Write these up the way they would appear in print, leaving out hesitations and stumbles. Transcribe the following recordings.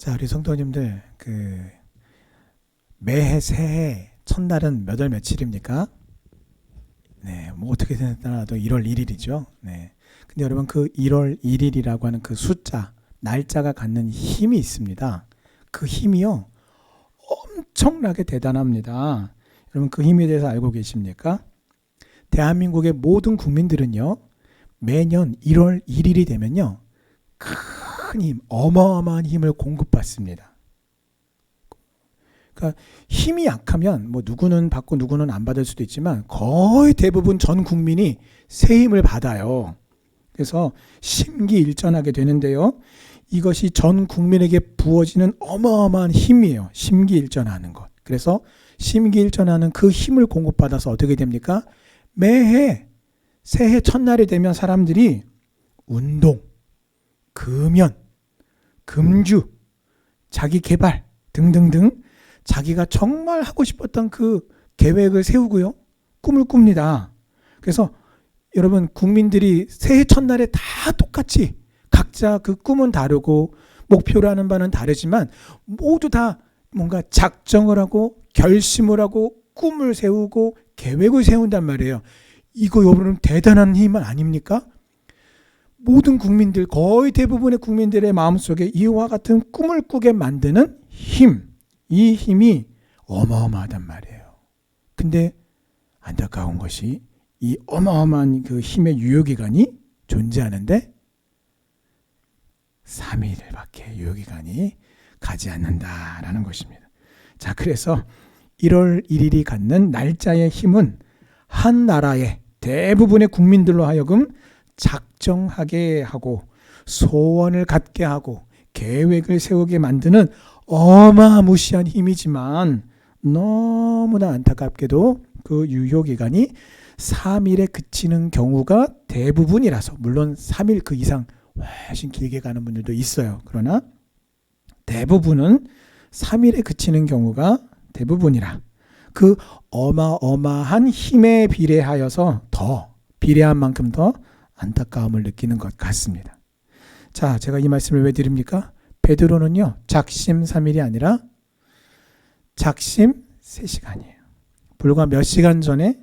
자, 우리 성도님들, 매해 새해 첫날은 몇 월 며칠입니까? 네, 뭐 어떻게 되나도 1월 1일이죠. 네. 근데 여러분 그 1월 1일이라고 하는 그 숫자, 날짜가 갖는 힘이 있습니다. 그 힘이요, 엄청나게 대단합니다. 여러분 그 힘에 대해서 알고 계십니까? 대한민국의 모든 국민들은요, 매년 1월 1일이 되면요, 큰 힘, 어마어마한 힘을 공급받습니다. 그러니까 힘이 약하면 뭐 누구는 받고 누구는 안 받을 수도 있지만 거의 대부분 전 국민이 새 힘을 받아요. 그래서 심기일전하게 되는데요. 이것이 전 국민에게 부어지는 어마어마한 힘이에요. 심기일전하는 것. 그래서 심기일전하는 그 힘을 공급받아서 어떻게 됩니까? 매해 새해 첫날이 되면 사람들이 운동, 금연, 금주, 자기 개발 등등등 자기가 정말 하고 싶었던 그 계획을 세우고요. 꿈을 꿉니다. 그래서 여러분 국민들이 새해 첫날에 다 똑같이 각자 그 꿈은 다르고 목표로 하는 바는 다르지만 모두 다 뭔가 작정을 하고 결심을 하고 꿈을 세우고 계획을 세운단 말이에요. 이거 여러분 대단한 힘 아닙니까? 모든 국민들, 거의 대부분의 국민들의 마음속에 이와 같은 꿈을 꾸게 만드는 힘, 이 힘이 어마어마하단 말이에요. 근데 안타까운 것이 이 어마어마한 그 힘의 유효기간이 존재하는데 3일밖에 유효기간이 가지 않는다라는 것입니다. 자, 그래서 1월 1일이 갖는 날짜의 힘은 한 나라의 대부분의 국민들로 하여금 작정하게 하고 소원을 갖게 하고 계획을 세우게 만드는 어마무시한 힘이지만 너무나 안타깝게도 그 유효기간이 3일에 그치는 경우가 대부분이라서, 물론 3일 그 이상 훨씬 길게 가는 분들도 있어요. 그러나 대부분은 3일에 그치는 경우가 대부분이라 그 어마어마한 힘에 비례하여서 더 비례한 만큼 더 안타까움을 느끼는 것 같습니다. 자, 제가 이 말씀을 왜 드립니까? 베드로는요, 작심 3일이 아니라 작심 3시간이에요. 불과 몇 시간 전에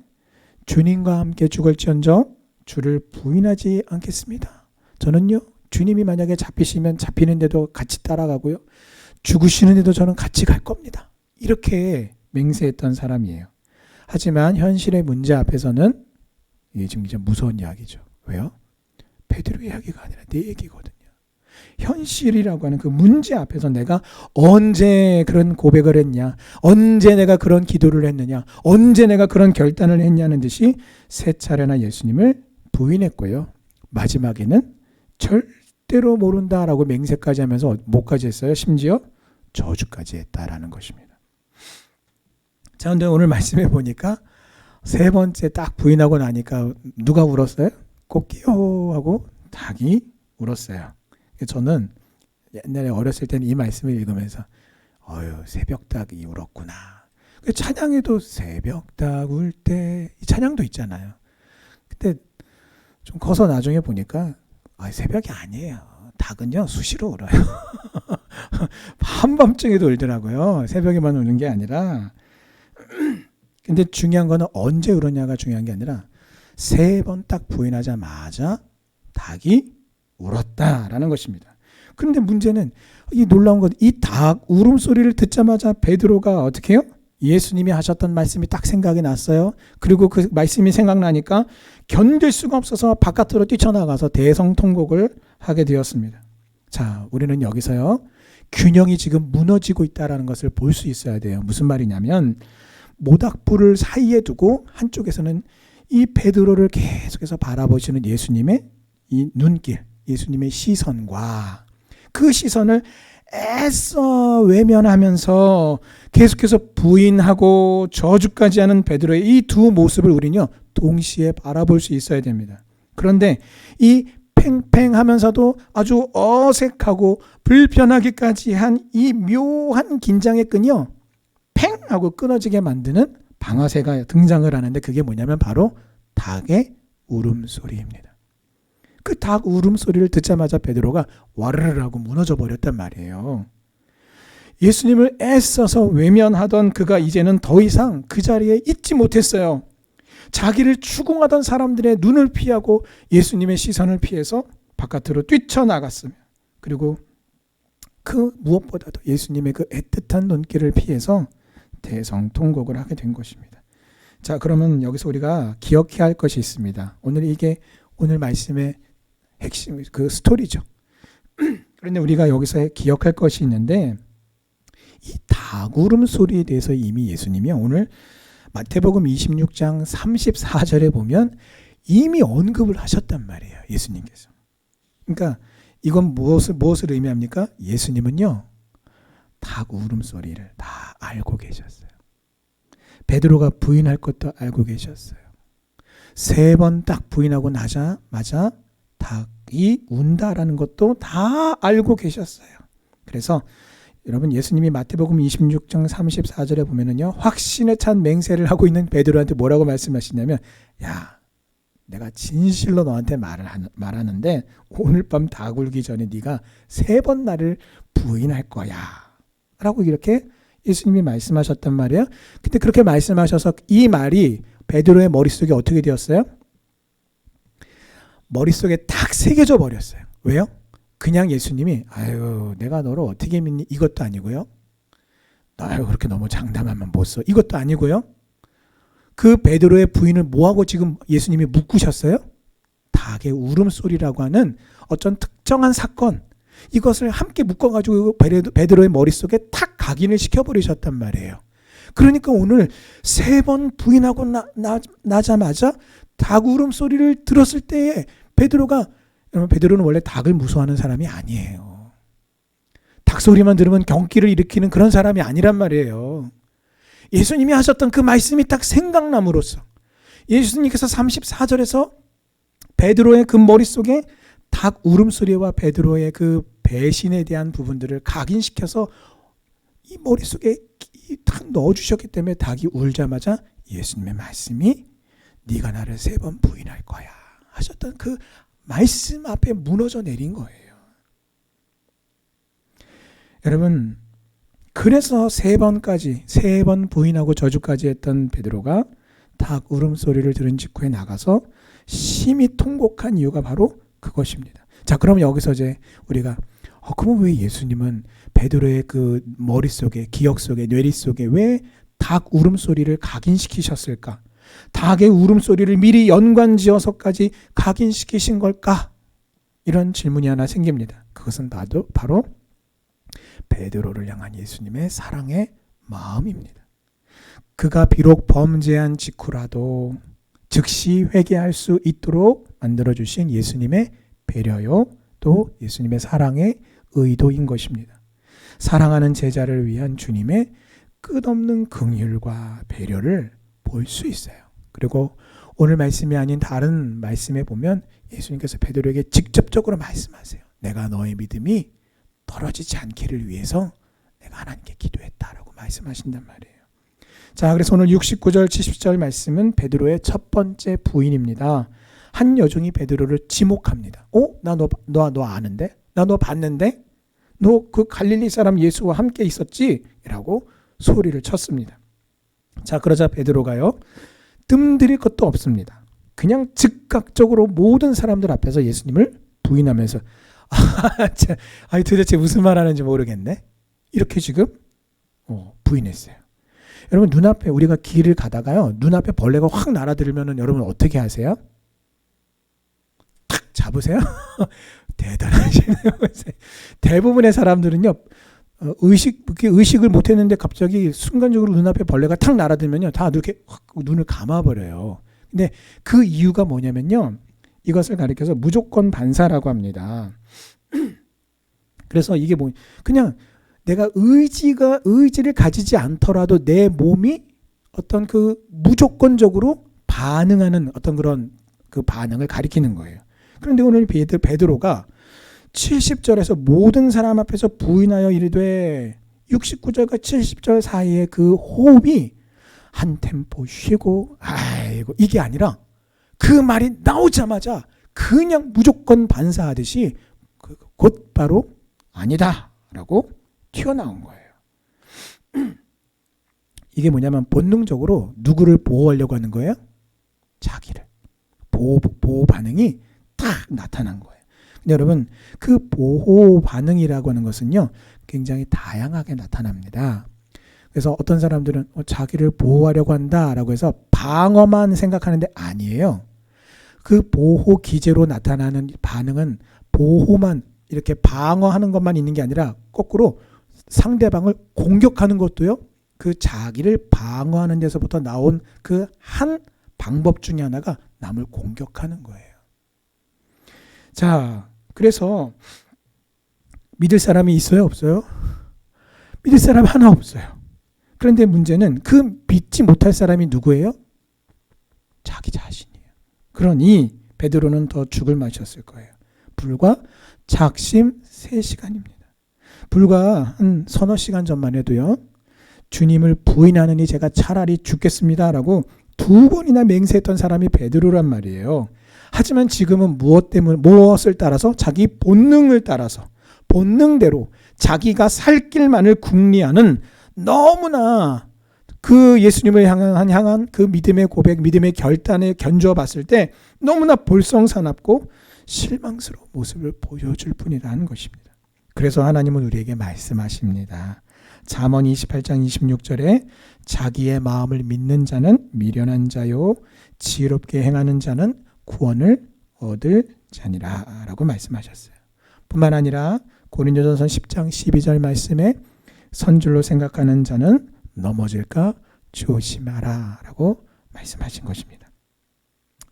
주님과 함께 죽을지언정 주를 부인하지 않겠습니다. 저는요, 주님이 만약에 잡히시면 잡히는데도 같이 따라가고요, 죽으시는데도 저는 같이 갈 겁니다. 이렇게 맹세했던 사람이에요. 하지만 현실의 문제 앞에서는 이게 지금 이제 무서운 이야기죠. 왜요? 베드로 이야기가 아니라 내 얘기거든요. 현실이라고 하는 그 문제 앞에서 내가 언제 그런 고백을 했냐, 언제 내가 그런 기도를 했느냐, 언제 내가 그런 결단을 했냐는 듯이 세 차례나 예수님을 부인했고요. 마지막에는 절대로 모른다라고 맹세까지 하면서 뭐까지 했어요? 심지어 저주까지 했다라는 것입니다. 자, 근데 오늘 말씀해 보니까 세 번째 딱 부인하고 나니까 누가 울었어요? 꽃게요 하고 닭이 울었어요. 저는 옛날에 어렸을 때는 이 말씀을 읽으면서 새벽닭이 울었구나. 찬양에도 새벽닭 울 때 이 찬양도 있잖아요. 근데 좀 커서 나중에 보니까 새벽이 아니에요. 닭은요 수시로 울어요. 한밤중에도 울더라고요. 새벽에만 우는 게 아니라. 근데 중요한 거는 언제 울었냐가 중요한 게 아니라 세 번 딱 부인하자마자 닭이 울었다라는 것입니다. 그런데 문제는 이 놀라운 것, 이 닭 울음소리를 듣자마자 베드로가 어떻게 해요? 예수님이 하셨던 말씀이 딱 생각이 났어요. 그리고 그 말씀이 생각나니까 견딜 수가 없어서 바깥으로 뛰쳐나가서 대성통곡을 하게 되었습니다. 자, 우리는 여기서요, 균형이 지금 무너지고 있다는 것을 볼 수 있어야 돼요. 무슨 말이냐면 모닥불을 사이에 두고 한쪽에서는 이 베드로를 계속해서 바라보시는 예수님의 이 눈길, 예수님의 시선과 그 시선을 애써 외면하면서 계속해서 부인하고 저주까지 하는 베드로의 이 두 모습을 우리는요 동시에 바라볼 수 있어야 됩니다. 그런데 이 팽팽하면서도 아주 어색하고 불편하기까지 한 이 묘한 긴장의 끈이요 팽 하고 끊어지게 만드는 방아쇠가 등장을 하는데, 그게 뭐냐면 바로 닭의 울음소리입니다. 그 닭 울음소리를 듣자마자 베드로가 와르르 하고 무너져 버렸단 말이에요. 예수님을 애써서 외면하던 그가 이제는 더 이상 그 자리에 있지 못했어요. 자기를 추궁하던 사람들의 눈을 피하고 예수님의 시선을 피해서 바깥으로 뛰쳐나갔으며, 그리고 그 무엇보다도 예수님의 그 애틋한 눈길을 피해서 대성통곡을 하게 된 것입니다. 자, 그러면 여기서 우리가 기억해야 할 것이 있습니다. 이게 오늘 말씀의 핵심, 그 스토리죠. 그런데 우리가 여기서 기억할 것이 있는데, 이 닭 울음소리에 대해서 이미 예수님이 오늘 마태복음 26장 34절에 보면 이미 언급을 하셨단 말이에요. 예수님께서. 그러니까 이건 무엇을 의미합니까? 예수님은요, 닭 울음소리를 다 알고 계셨어요. 베드로가 부인할 것도 알고 계셨어요. 3번 딱 부인하고 나자마자 닭이 운다라는 것도 다 알고 계셨어요. 그래서 여러분, 예수님이 마태복음 26장 34절에 보면은요, 확신에 찬 맹세를 하고 있는 베드로한테 뭐라고 말씀하시냐면, 야, 내가 진실로 너한테 말하는데 오늘 밤 닭 울기 전에 네가 3번 나를 부인할 거야 라고 이렇게 예수님이 말씀하셨단 말이에요. 근데 그렇게 말씀하셔서 이 말이 베드로의 머릿속에 어떻게 되었어요? 머릿속에 딱 새겨져 버렸어요. 왜요? 그냥 예수님이 아유 내가 너를 어떻게 믿니? 이것도 아니고요. 아유 그렇게 너무 장담하면 못 써. 이것도 아니고요. 그 베드로의 부인을 뭐하고 지금 예수님이 묶으셨어요? 닭의 울음소리라고 하는 어떤 특정한 사건, 이것을 함께 묶어가지고 베드로의 머릿속에 탁 각인을 시켜버리셨단 말이에요. 그러니까 오늘 3번 부인하고 나자마자 닭 울음소리를 들었을 때에 여러분 베드로는 원래 닭을 무서워하는 사람이 아니에요. 닭 소리만 들으면 경기를 일으키는 그런 사람이 아니란 말이에요. 예수님이 하셨던 그 말씀이 딱 생각남으로써 예수님께서 34절에서 베드로의 그 머릿속에 닭 울음소리와 베드로의 그 배신에 대한 부분들을 각인시켜서 이 머릿속에 딱 넣어주셨기 때문에 닭이 울자마자 예수님의 말씀이 네가 나를 3번 부인할 거야 하셨던 그 말씀 앞에 무너져 내린 거예요. 여러분, 그래서 3번 부인하고 저주까지 했던 베드로가 닭 울음소리를 들은 직후에 나가서 심히 통곡한 이유가 바로 그것입니다. 자, 그럼 여기서 이제 우리가 그럼 왜 예수님은 베드로의 그 머릿속에, 기억 속에, 뇌리 속에 왜 닭 울음소리를 각인시키셨을까? 닭의 울음소리를 미리 연관지어서까지 각인시키신 걸까? 이런 질문이 하나 생깁니다. 그것은 바로 베드로를 향한 예수님의 사랑의 마음입니다. 그가 비록 범죄한 직후라도 즉시 회개할 수 있도록 만들어주신 예수님의 배려요, 또 예수님의 사랑의 의도인 것입니다. 사랑하는 제자를 위한 주님의 끝없는 긍휼과 배려를 볼 수 있어요. 그리고 오늘 말씀이 아닌 다른 말씀에 보면 예수님께서 베드로에게 직접적으로 말씀하세요. 내가 너의 믿음이 떨어지지 않기를 위해서 내가 하나님께 기도했다라고 말씀하신단 말이에요. 자, 그래서 오늘 69절 70절 말씀은 베드로의 첫 번째 부인입니다. 한 여종이 베드로를 지목합니다. 나 너 아는데? 나 너 봤는데? 너 그 갈릴리 사람 예수와 함께 있었지? 라고 소리를 쳤습니다. 자, 그러자 베드로가요, 뜸들일 것도 없습니다. 그냥 즉각적으로 모든 사람들 앞에서 예수님을 부인하면서 도대체 무슨 말 하는지 모르겠네. 이렇게 지금 부인했어요. 여러분, 눈앞에 우리가 길을 가다가요, 눈앞에 벌레가 확 날아들면은 여러분 어떻게 하세요? 탁 잡으세요? 대단하시네요. 대부분의 사람들은요, 의식을 못했는데 갑자기 순간적으로 눈앞에 벌레가 탁 날아들면요, 다 이렇게 확 눈을 감아버려요. 근데 그 이유가 뭐냐면요, 이것을 가리켜서 무조건 반사라고 합니다. 그래서 이게 그냥 내가 의지를 가지지 않더라도 내 몸이 어떤 그 무조건적으로 반응하는 어떤 그런 그 반응을 가리키는 거예요. 그런데 오늘 베드로가 70절에서 모든 사람 앞에서 부인하여 이르되 69절과 70절 사이에 그 호흡이 한 템포 쉬고 아이고 이게 아니라 그 말이 나오자마자 그냥 무조건 반사하듯이 곧바로 아니다 라고 튀어나온 거예요. 이게 뭐냐면 본능적으로 누구를 보호하려고 하는 거예요? 자기를. 보호 반응이 딱 나타난 거예요. 근데 여러분, 그 보호 반응이라고 하는 것은요, 굉장히 다양하게 나타납니다. 그래서 어떤 사람들은 자기를 보호하려고 한다라고 해서 방어만 생각하는데 아니에요. 그 보호 기제로 나타나는 반응은 보호만 이렇게 방어하는 것만 있는 게 아니라 거꾸로 상대방을 공격하는 것도요, 그 자기를 방어하는 데서부터 나온 그 한 방법 중에 하나가 남을 공격하는 거예요. 자, 그래서 믿을 사람이 있어요, 없어요? 믿을 사람 하나 없어요. 그런데 문제는 그 믿지 못할 사람이 누구예요? 자기 자신이에요. 그러니 베드로는 더 죽을 맛이었을 거예요. 불과 작심 3시간입니다. 불과 한 서너 시간 전만 해도요, 주님을 부인하느니 제가 차라리 죽겠습니다라고 2번이나 맹세했던 사람이 베드로란 말이에요. 하지만 지금은 무엇을 따라서? 자기 본능을 따라서, 본능대로 자기가 살 길만을 궁리하는, 너무나 그 예수님을 향한 그 믿음의 고백, 믿음의 결단에 견주어 봤을 때 너무나 볼썽사납고 실망스러운 모습을 보여줄 뿐이라는 것입니다. 그래서 하나님은 우리에게 말씀하십니다. 잠언 28장 26절에 자기의 마음을 믿는 자는 미련한 자요, 지혜롭게 행하는 자는 구원을 얻을 자니라 라고 말씀하셨어요. 뿐만 아니라 고린도전서 10장 12절 말씀에 선줄로 생각하는 자는 넘어질까 조심하라 라고 말씀하신 것입니다.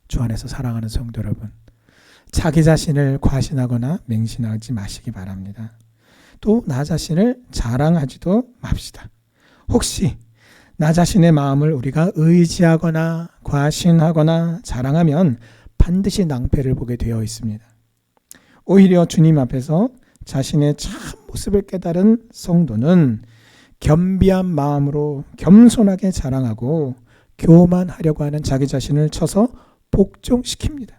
주 안에서 사랑하는 성도 여러분, 자기 자신을 과신하거나 맹신하지 마시기 바랍니다. 또 나 자신을 자랑하지도 맙시다. 혹시 나 자신의 마음을 우리가 의지하거나 과신하거나 자랑하면 반드시 낭패를 보게 되어 있습니다. 오히려 주님 앞에서 자신의 참 모습을 깨달은 성도는 겸비한 마음으로 겸손하게 자랑하고 교만하려고 하는 자기 자신을 쳐서 복종시킵니다.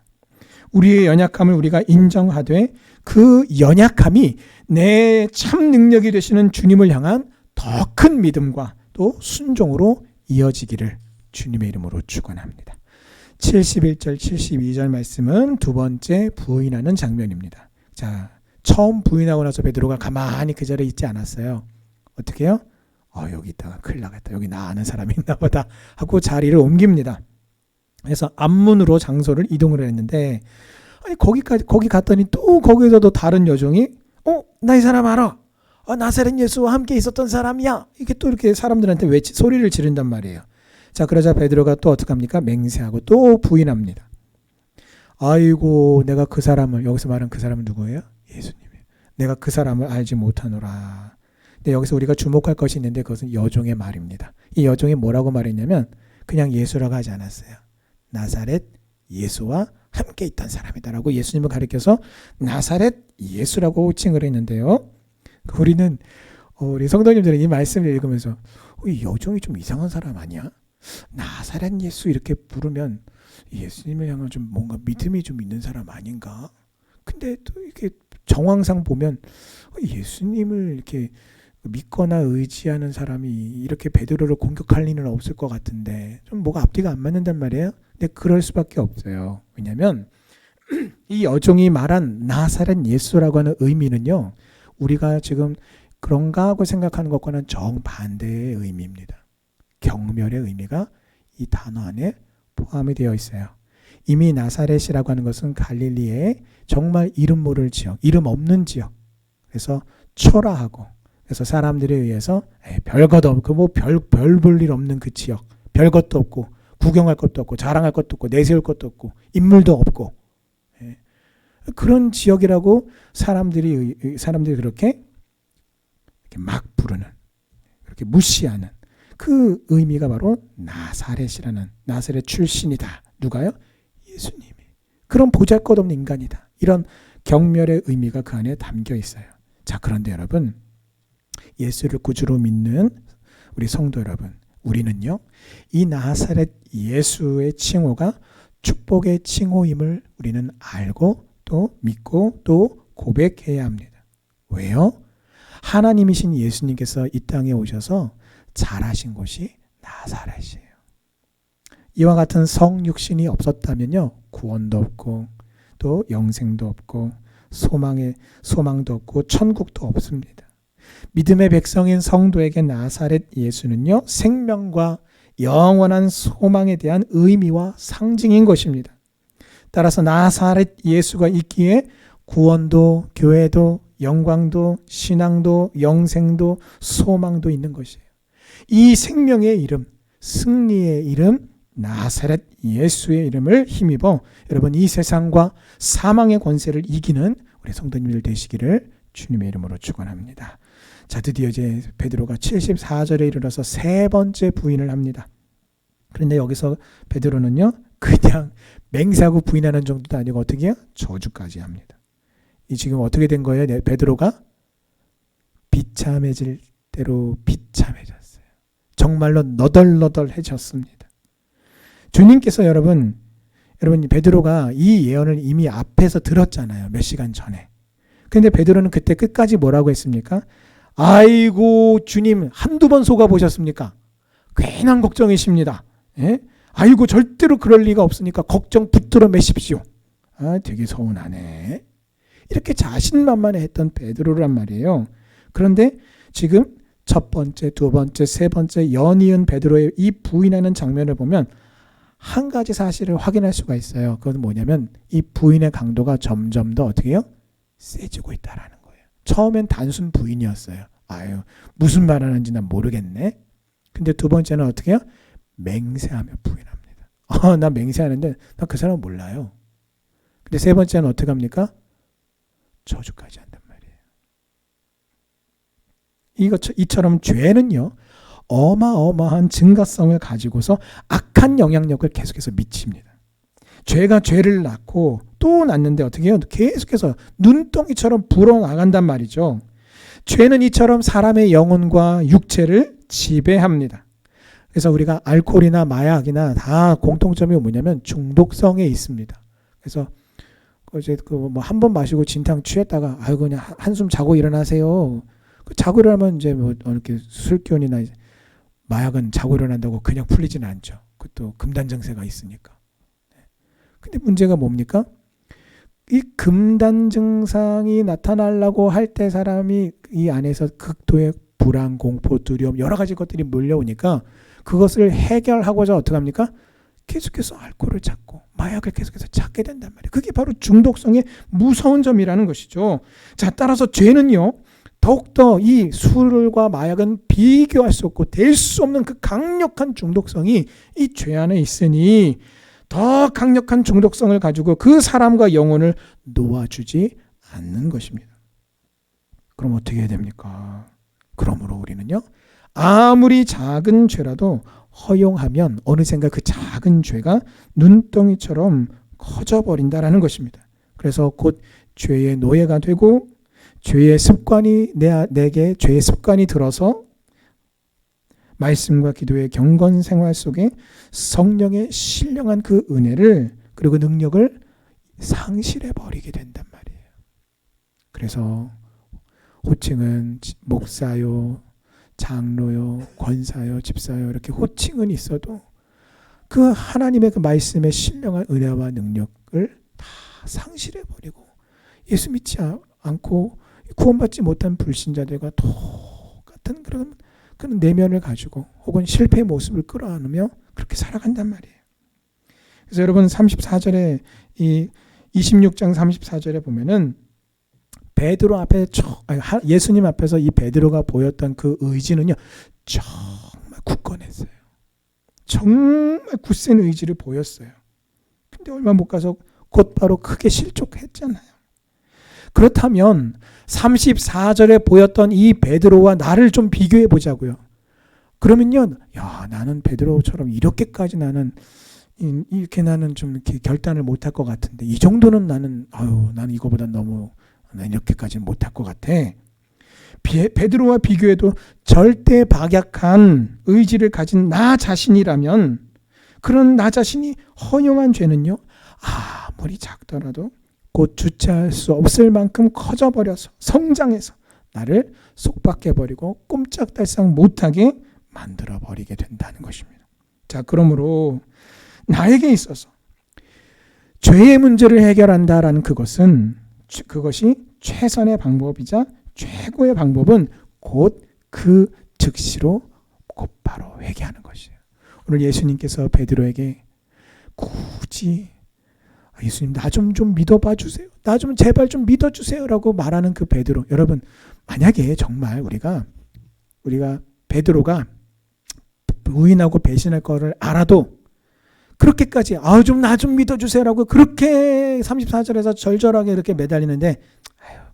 우리의 연약함을 우리가 인정하되 그 연약함이 내 참 능력이 되시는 주님을 향한 더 큰 믿음과 또 순종으로 이어지기를 주님의 이름으로 축원합니다. 71절 72절 말씀은 두 번째 부인하는 장면입니다. 자, 처음 부인하고 나서 베드로가 가만히 그 자리에 있지 않았어요. 어떻게 해요? 여기 있다가 큰일 나겠다. 여기 나 아는 사람이 있나 보다 하고 자리를 옮깁니다. 그래서 앞문으로 장소를 이동을 했는데, 아니 거기 갔더니 또 거기서도 다른 여종이 나 이 사람 알아. 나사렛 예수와 함께 있었던 사람이야. 이게 또 이렇게 사람들한테 소리를 지른단 말이에요. 자, 그러자 베드로가 또 어떡합니까? 맹세하고 또 부인합니다. 아이고, 내가 그 사람을, 여기서 말하는 그 사람은 누구예요? 예수님이에요. 내가 그 사람을 알지 못하노라. 근데 여기서 우리가 주목할 것이 있는데 그것은 여종의 말입니다. 이 여종이 뭐라고 말했냐면 그냥 예수라고 하지 않았어요. 나사렛 예수와 함께 있던 사람이다라고 예수님을 가리켜서 나사렛 예수라고 칭을 했는데요. 우리 성도님들은 이 말씀을 읽으면서 이 여종이 좀 이상한 사람 아니야? 나사렛 예수 이렇게 부르면 예수님을 향한 좀 뭔가 믿음이 좀 있는 사람 아닌가? 근데 또 이렇게 정황상 보면 예수님을 이렇게 믿거나 의지하는 사람이 이렇게 베드로를 공격할 리는 없을 것 같은데 좀 뭐가 앞뒤가 안 맞는단 말이에요. 근데 그럴 수밖에 없어요. 왜냐하면 이 여종이 말한 나사렛 예수라고 하는 의미는요, 우리가 지금 그런가 하고 생각하는 것과는 정반대의 의미입니다. 경멸의 의미가 이 단어 안에 포함이 되어 있어요. 이미 나사렛이라고 하는 것은 갈릴리의 정말 이름 모를 지역, 이름 없는 지역. 그래서 초라하고, 그래서 사람들에 의해서 별것도 없고 별 볼 일 없는 그 지역, 별것도 없고 구경할 것도 없고 자랑할 것도 없고 내세울 것도 없고 인물도 없고, 그런 지역이라고 사람들이 그렇게 막 부르는, 그렇게 무시하는 그 의미가 바로 나사렛이라는, 나사렛 출신이다. 누가요? 예수님이. 그런 보잘것없는 인간이다. 이런 경멸의 의미가 그 안에 담겨 있어요. 자, 그런데 여러분, 예수를 구주로 믿는 우리 성도 여러분, 우리는요, 이 나사렛 예수의 칭호가 축복의 칭호임을 우리는 알고 또 믿고 또 고백해야 합니다. 왜요? 하나님이신 예수님께서 이 땅에 오셔서 자라신 곳이 나사렛이에요. 이와 같은 성육신이 없었다면요, 구원도 없고 또 영생도 없고 소망도 없고 천국도 없습니다. 믿음의 백성인 성도에게 나사렛 예수는요, 생명과 영원한 소망에 대한 의미와 상징인 것입니다. 따라서 나사렛 예수가 있기에 구원도 교회도 영광도 신앙도 영생도 소망도 있는 것이에요. 이 생명의 이름, 승리의 이름, 나사렛 예수의 이름을 힘입어 여러분 이 세상과 사망의 권세를 이기는 우리 성도님들 되시기를 주님의 이름으로 축원합니다. 자, 드디어 이제 베드로가 74절에 이르러서 세 번째 부인을 합니다. 그런데 여기서 베드로는요, 그냥 맹세하고 부인하는 정도도 아니고 어떻게 해요? 저주까지 합니다. 이 지금 어떻게 된 거예요? 베드로가 비참해질 대로 비참해졌어요. 정말로 너덜너덜해졌습니다. 주님께서 여러분 베드로가 이 예언을 이미 앞에서 들었잖아요. 몇 시간 전에. 근데 베드로는 그때 끝까지 뭐라고 했습니까? 아이고 주님 한두 번 속아보셨습니까? 괜한 걱정이십니다. 예? 아이고 절대로 그럴 리가 없으니까 걱정 붙들어 매십시오. 아, 되게 서운하네. 이렇게 자신만만해 했던 베드로란 말이에요. 그런데 지금 첫 번째, 두 번째, 세 번째 연이은 베드로의 이 부인하는 장면을 보면 한 가지 사실을 확인할 수가 있어요. 그건 뭐냐면 이 부인의 강도가 점점 더 어떻게 해요? 세지고 있다라는 거예요. 처음엔 단순 부인이었어요. 아유, 무슨 말 하는지 난 모르겠네. 근데 두 번째는 어떻게 해요? 맹세하며 부인합니다. 나 맹세하는데 나 그 사람 몰라요. 근데 세 번째는 어떻게 합니까? 저주까지 한단 말이에요. 이처럼 죄는요, 어마어마한 증가성을 가지고서 악한 영향력을 계속해서 미칩니다. 죄가 죄를 낳고 또 낳는데 어떻게 해요? 계속해서 눈덩이처럼 불어나간단 말이죠. 죄는 이처럼 사람의 영혼과 육체를 지배합니다. 그래서 우리가 알코올이나 마약이나 다 공통점이 뭐냐면 중독성에 있습니다. 그래서 이제 뭐 한 번 마시고 진탕 취했다가 아유 그냥 한숨 자고 일어나세요. 자고 일어나면 이제 뭐 이렇게 술기운이나 마약은 자고 일어난다고 그냥 풀리지는 않죠. 그것도 금단 증세가 있으니까. 근데 문제가 뭡니까? 이 금단 증상이 나타나려고 할 때 사람이 이 안에서 극도의 불안, 공포, 두려움 여러 가지 것들이 몰려오니까 그것을 해결하고자 어떻게 합니까? 계속해서 알코올을 찾고 마약을 계속해서 찾게 된단 말이에요. 그게 바로 중독성의 무서운 점이라는 것이죠. 자, 따라서 죄는요, 더욱더 이 술과 마약은 비교할 수 없고 될 수 없는 그 강력한 중독성이 이 죄 안에 있으니 더 강력한 중독성을 가지고 그 사람과 영혼을 놓아주지 않는 것입니다. 그럼 어떻게 해야 됩니까? 그러므로 우리는요, 아무리 작은 죄라도 허용하면 어느샌가 그 작은 죄가 눈덩이처럼 커져버린다라는 것입니다. 그래서 곧 죄의 노예가 되고 죄의 습관이 내게 죄의 습관이 들어서 말씀과 기도의 경건 생활 속에 성령의 신령한 그 은혜를 그리고 능력을 상실해 버리게 된단 말이에요. 그래서 호칭은 목사요, 장로요, 권사요, 집사요 이렇게 호칭은 있어도 그 하나님의 그 말씀의 신령한 은혜와 능력을 다 상실해 버리고 예수 믿지 않고 구원받지 못한 불신자들과 똑같은 그런 내면을 가지고 혹은 실패의 모습을 끌어안으며 그렇게 살아간단 말이에요. 그래서 여러분 34절에 이 26장 34절에 보면은 베드로 앞에 예수님 앞에서 이 베드로가 보였던 그 의지는요, 정말 굳건했어요. 정말 굳센 의지를 보였어요. 근데 얼마 못 가서 곧바로 크게 실족했잖아요. 그렇다면 34절에 보였던 이 베드로와 나를 좀 비교해 보자고요. 그러면요, 야, 나는 베드로처럼 이렇게까지 나는 좀 이렇게 결단을 못할 것 같은데 이 정도는 나는 이거보다 너무 난 이렇게까지는 못할 것 같아. 베드로와 비교해도 절대 박약한 의지를 가진 나 자신이라면 그런 나 자신이 허용한 죄는요, 아무리 작더라도 곧 주체할 수 없을 만큼 커져버려서 성장해서 나를 속박해버리고 꼼짝달싹 못하게 만들어버리게 된다는 것입니다. 자, 그러므로 나에게 있어서 죄의 문제를 해결한다라는 그것이 최선의 방법이자 최고의 방법은 곧 그 즉시로 곧바로 회개하는 것이에요. 오늘 예수님께서 베드로에게 굳이 예수님 나 좀 믿어봐 주세요. 나 좀 제발 좀 믿어주세요 라고 말하는 그 베드로. 여러분, 만약에 정말 우리가 베드로가 부인하고 배신할 거를 알아도 그렇게까지 나 좀 믿어주세요라고 그렇게 34절에서 절절하게 이렇게 매달리는데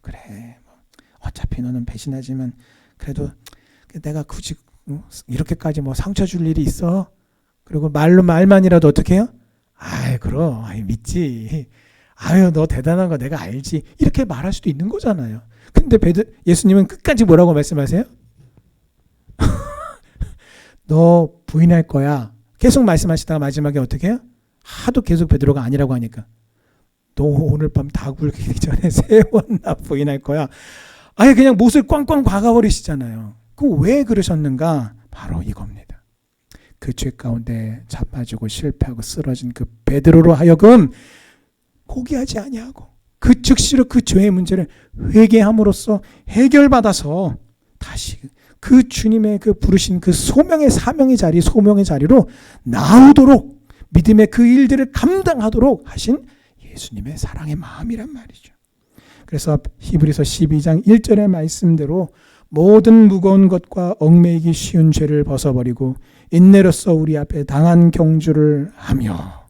그래 어차피 너는 배신하지만 그래도 내가 굳이 이렇게까지 상처 줄 일이 있어? 그리고 말만이라도 어떻게 해요? 그럼 믿지. 너 대단한 거 내가 알지. 이렇게 말할 수도 있는 거잖아요. 근데 예수님은 끝까지 뭐라고 말씀하세요? 너 부인할 거야. 계속 말씀하시다가 마지막에 어떻게 해요? 하도 계속 베드로가 아니라고 하니까 너 오늘 밤 다 굴기 전에 3번 나 부인할 거야. 그냥 못을 꽝꽝 박아버리시잖아요. 왜 그러셨는가? 바로 이겁니다. 그 죄 가운데 자빠지고 실패하고 쓰러진 그 베드로로 하여금 포기하지 아니하고 그 즉시로 그 죄의 문제를 회개함으로써 해결받아서 다시 그 주님의 그 부르신 그 소명의 자리로 나오도록 믿음의 그 일들을 감당하도록 하신 예수님의 사랑의 마음이란 말이죠. 그래서 히브리서 12장 1절의 말씀대로 모든 무거운 것과 얽매이기 쉬운 죄를 벗어버리고 인내로써 우리 앞에 당한 경주를 하며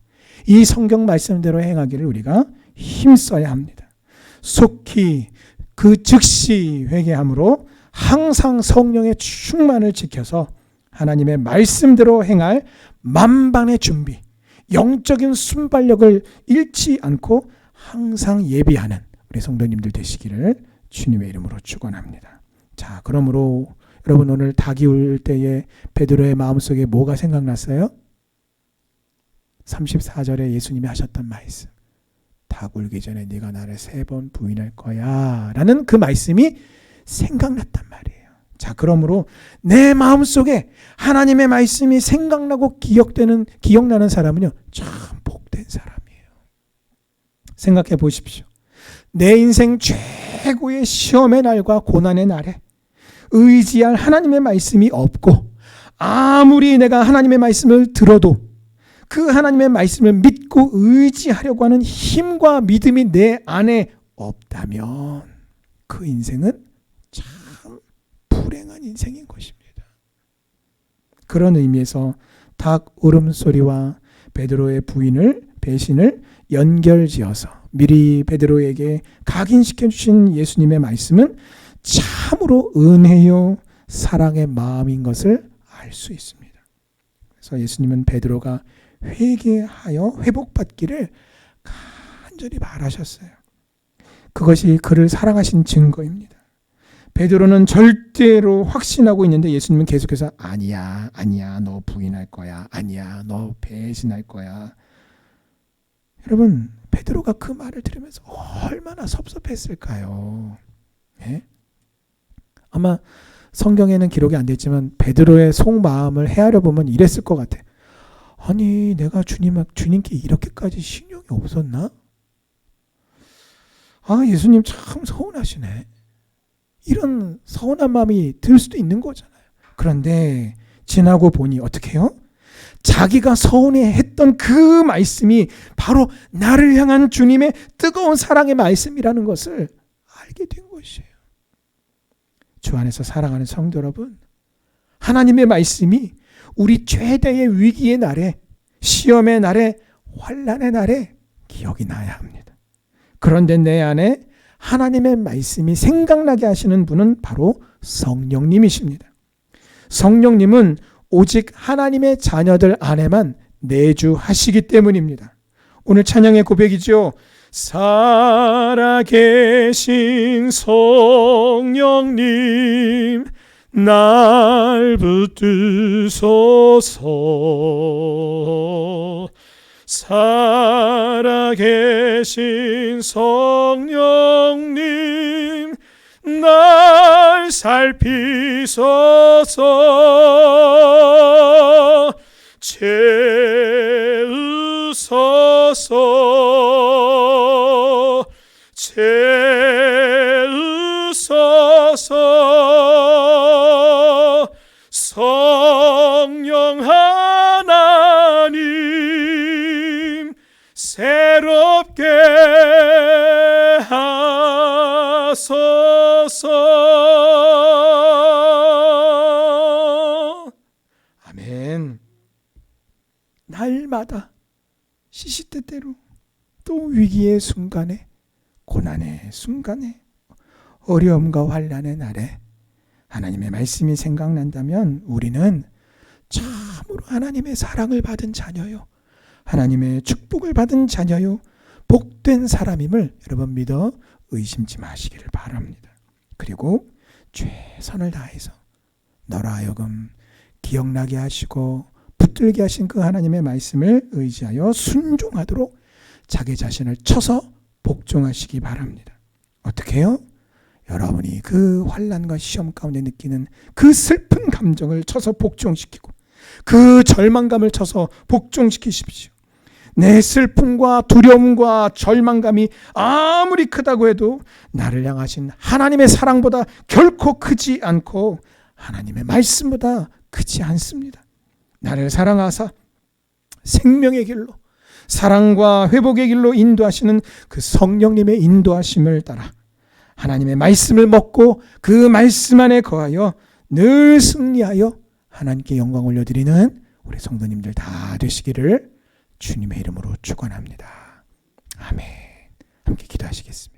이 성경 말씀대로 행하기를 우리가 힘써야 합니다. 속히 그 즉시 회개함으로 항상 성령의 충만을 지켜서 하나님의 말씀대로 행할 만반의 준비, 영적인 순발력을 잃지 않고 항상 예비하는 우리 성도님들 되시기를 주님의 이름으로 축원합니다. 자, 그러므로 여러분 오늘 닭이 울 때에 베드로의 마음속에 뭐가 생각났어요? 34절에 예수님이 하셨던 말씀. 닭 울기 전에 네가 나를 3번 부인할 거야 라는 그 말씀이 생각났단 말이에요. 자, 그러므로 내 마음속에 하나님의 말씀이 생각나고 기억나는 사람은요 참 복된 사람이에요. 생각해 보십시오. 내 인생 최고의 시험의 날과 고난의 날에 의지할 하나님의 말씀이 없고 아무리 내가 하나님의 말씀을 들어도 그 하나님의 말씀을 믿고 의지하려고 하는 힘과 믿음이 내 안에 없다면 그 인생은 참 불행한 인생인 것입니다. 그런 의미에서 닭 울음소리와 베드로의 배신을 연결지어서 미리 베드로에게 각인시켜 주신 예수님의 말씀은 참으로 은혜요 사랑의 마음인 것을 알 수 있습니다. 그래서 예수님은 베드로가 회개하여 회복받기를 간절히 바라셨어요. 그것이 그를 사랑하신 증거입니다. 베드로는 절대로 확신하고 있는데 예수님은 계속해서 아니야 너 부인할 거야. 아니야 너 배신할 거야. 여러분 베드로가 그 말을 들으면서 얼마나 섭섭했을까요? 예? 아마 성경에는 기록이 안 됐지만 베드로의 속마음을 헤아려 보면 이랬을 것 같아. 아니 내가 주님께 이렇게까지 신용이 없었나? 예수님 참 서운하시네. 이런 서운한 마음이 들 수도 있는 거잖아요. 그런데 지나고 보니 어떻게 해요? 자기가 서운해했던 그 말씀이 바로 나를 향한 주님의 뜨거운 사랑의 말씀이라는 것을 알게 된 것이에요. 주 안에서 사랑하는 성도 여러분, 하나님의 말씀이 우리 최대의 위기의 날에, 시험의 날에, 환난의 날에 기억이 나야 합니다. 그런데 내 안에 하나님의 말씀이 생각나게 하시는 분은 바로 성령님이십니다. 성령님은 오직 하나님의 자녀들 안에만 내주하시기 때문입니다. 오늘 찬양의 고백이죠. 살아계신 성령님 날 붙드소서. 살아계신 성령님 날 살피소서 채으소서 채으소서 성령 하나님 새롭게 하소서. 아멘. 날마다 시시때때로 또 위기의 순간에 고난의 순간에 어려움과 환난의 날에 하나님의 말씀이 생각난다면 우리는 참으로 하나님의 사랑을 받은 자녀요, 하나님의 축복을 받은 자녀요, 복된 사람임을 여러분 믿어 의심치 마시기를 바랍니다. 그리고 최선을 다해서 너로 하여금 기억나게 하시고 붙들게 하신 그 하나님의 말씀을 의지하여 순종하도록 자기 자신을 쳐서 복종하시기 바랍니다. 어떻게 해요? 여러분이 그 환난과 시험 가운데 느끼는 그 슬픈 감정을 쳐서 복종시키고 그 절망감을 쳐서 복종시키십시오. 내 슬픔과 두려움과 절망감이 아무리 크다고 해도 나를 향하신 하나님의 사랑보다 결코 크지 않고 하나님의 말씀보다 크지 않습니다. 나를 사랑하사 생명의 길로, 사랑과 회복의 길로 인도하시는 그 성령님의 인도하심을 따라 하나님의 말씀을 먹고 그 말씀 안에 거하여 늘 승리하여 하나님께 영광 올려드리는 우리 성도님들 다 되시기를 주님의 이름으로 축원합니다. 아멘. 함께 기도하시겠습니다.